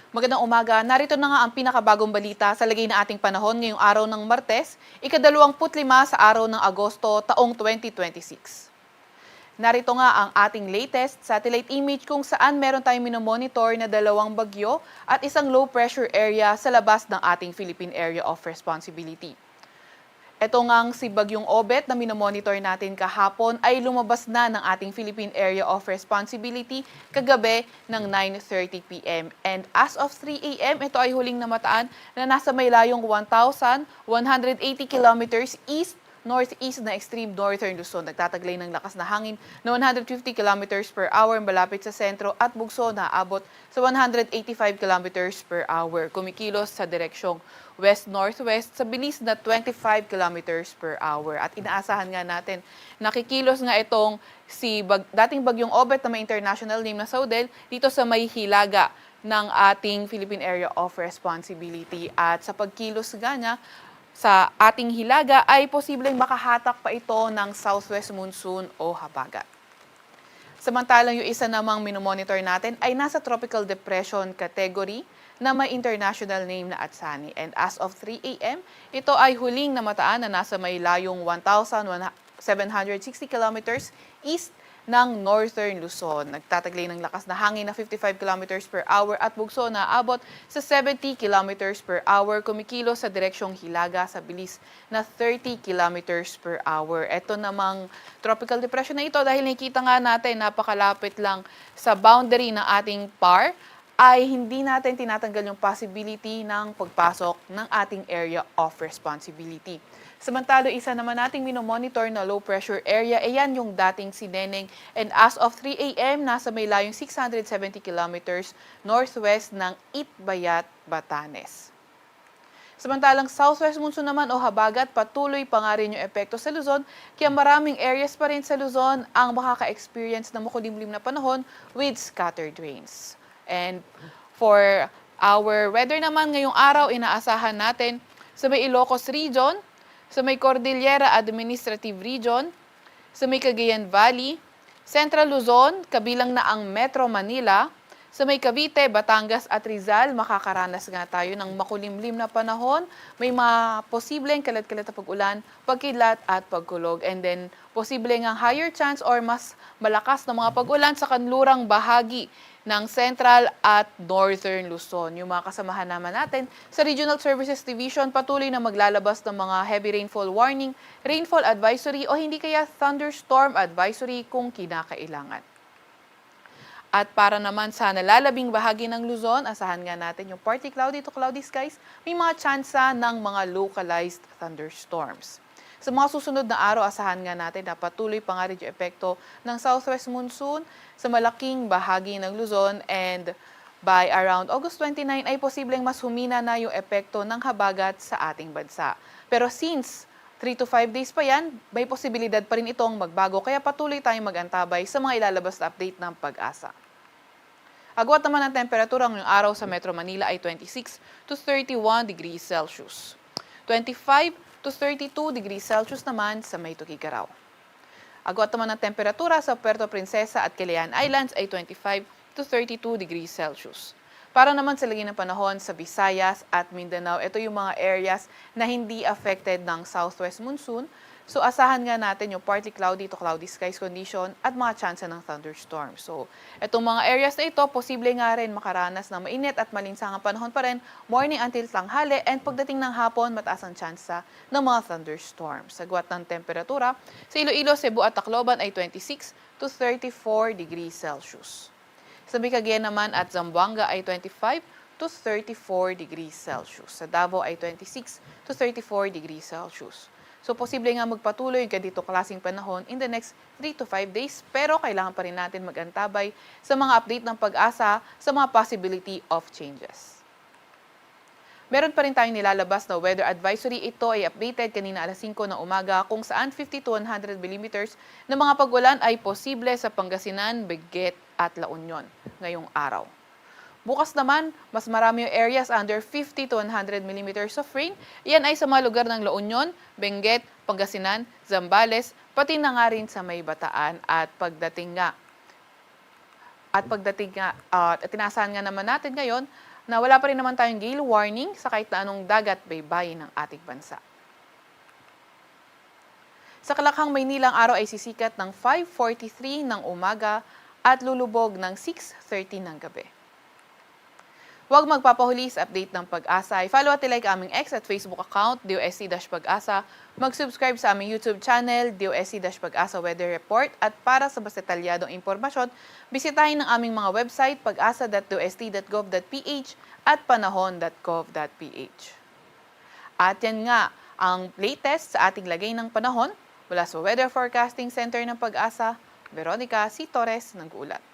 Magandang umaga. Narito na nga ang pinakabagong balita sa lagay na ating panahon ngayong araw ng Martes, ika-25 sa araw ng Agosto, taong 2026. Narito nga ang ating latest satellite image kung saan meron tayong minomonitor na dalawang bagyo at isang low pressure area sa labas ng ating Philippine Area of Responsibility. Ito ngang si Bagyong Obet na minomonitor natin kahapon ay lumabas na ng ating Philippine Area of Responsibility kagabi ng 9:30 p.m. And as of 3 a.m., ito ay huling namataan na nasa may layong 1,180 kilometers northeast na extreme northern Luzon. Nagtataglay ng lakas na hangin na 150 kilometers per hour malapit sa sentro at bugso na abot sa 185 kilometers per hour. Kumikilos sa direksyong west-northwest sa bilis na 25 kilometers per hour. At inaasahan nga natin, nakikilos nga itong dating Bagyong Obet na may international name na Saudel dito sa may hilaga ng ating Philippine Area of Responsibility. At sa pagkilos nga niya, sa ating hilaga ay posibleng makahatak pa ito ng southwest monsoon o habagat. Samantalang yung isa namang minomonitor natin ay nasa tropical depression category na may international name na Atsani. And as of 3 a.m., ito ay huling namataan na nasa may layong 1,760 kilometers east ng northern Luzon. Nagtataglay ng lakas na hangin na 55 kilometers per hour at bugso na abot sa 70 kilometers per hour. Kumikilos sa direksyong hilaga sa bilis na 30 kilometers per hour. Ito namang tropical depression na ito dahil nakikita nga natin napakalapit lang sa boundary ng ating PAR ay hindi natin tinatanggal yung possibility ng pagpasok ng ating area of responsibility. Samantalo, isa naman nating minomonitor na low pressure area, ayan yung dating si Neneng. And as of 3 a.m., nasa may layong 670 kilometers northwest ng Itbayat, Batanes. Samantalang southwest monsoon naman o habagat, patuloy pa nga rin yung epekto sa Luzon, kaya maraming areas pa rin sa Luzon ang makaka-experience ng makulimlim na panahon with scattered rains. And for our weather naman ngayong araw, inaasahan natin sa may Ilocos Region, sa may Cordillera Administrative Region, sa may Cagayan Valley, Central Luzon, kabilang na ang Metro Manila, sa may Cavite, Batangas at Rizal, makakaranas nga tayo ng makulimlim na panahon. May mga posibleng kalat-kalat na pag-ulan, pagkidlat at pagkulog. And then, posible nga higher chance or mas malakas na mga pag-ulan sa kanlurang bahagi ng Central at Northern Luzon. Yung mga kasamahan naman natin sa Regional Services Division patuloy na maglalabas ng mga heavy rainfall warning, rainfall advisory o hindi kaya thunderstorm advisory kung kinakailangan. At para naman sa nalalabing bahagi ng Luzon, asahan nga natin yung partly cloudy to cloudy skies, may mga tsansa ng mga localized thunderstorms. Sa mga susunod na araw, asahan nga natin na patuloy pa nga rin yung epekto ng southwest monsoon sa malaking bahagi ng Luzon and by around August 29 ay posibleng mas humina na yung epekto ng habagat sa ating bansa. Pero since 3 to 5 days pa yan, may posibilidad pa rin itong magbago kaya patuloy tayong mag-antabay sa mga ilalabas na update ng Pag-asa. Agwat naman ang temperatura ngayong araw sa Metro Manila ay 26 to 31 degrees Celsius. 25 to 32 degrees Celsius naman sa may Tuguegarao. Agwat naman ang temperatura sa Puerto Princesa at Calayan Islands ay 25 to 32 degrees Celsius. Para naman sa lagi ng panahon sa Visayas at Mindanao, ito yung mga areas na hindi affected ng southwest monsoon. So asahan nga natin yung partly cloudy to cloudy skies condition at mga tsansa ng thunderstorm. So itong mga areas na ito, posible nga rin makaranas ng mainit at malinsangang panahon pa rin morning until tanghali and pagdating ng hapon, mataas ang tsansa ng mga thunderstorms. Sagwat ng temperatura, sa Iloilo, Cebu at Tacloban ay 26 to 34 degrees Celsius. Sa Cagayan naman at Zamboanga ay 25 to 34 degrees Celsius. Sa Davao ay 26 to 34 degrees Celsius. So, posible nga magpatuloy yung ganito klaseng panahon in the next 3 to 5 days. Pero kailangan pa rin natin mag-antabay sa mga update ng Pag-asa sa mga possibility of changes. Meron pa rin tayong nilalabas na weather advisory. Ito ay updated kanina alas 5 ng umaga kung saan 50 to 100 millimeters na mga pag-ulan ay posible sa Pangasinan, Benguet at La Union ngayong araw. Bukas naman, mas marami yung areas under 50 to 100 millimeters of rain. Yan ay sa mga lugar ng La Union, Benguet, Pangasinan, Zambales, pati na nga rin sa may Bataan at pagdating nga, tinaasahan nga naman natin ngayon na wala pa rin naman tayong gale warning sa kahit na anong dagat baybayin ng ating bansa. Sa Kalakhang, Maynila, ang araw ay sisikat ng 5:43 ng umaga at lulubog ng 6:30 ng gabi. Huwag magpapahuli sa update ng Pag-asa. I-follow at like aming X at Facebook account, DOST-Pag-asa. Mag-subscribe sa aming YouTube channel, DOST-Pag-asa Weather Report. At para sa mas detalyadong impormasyon, bisitahin ang aming mga website, pag-asa.dost.gov.ph at panahon.gov.ph. At yan nga, ang latest sa ating lagay ng panahon mula sa Weather Forecasting Center ng Pag-asa, Veronica C. Torres nag-uulat.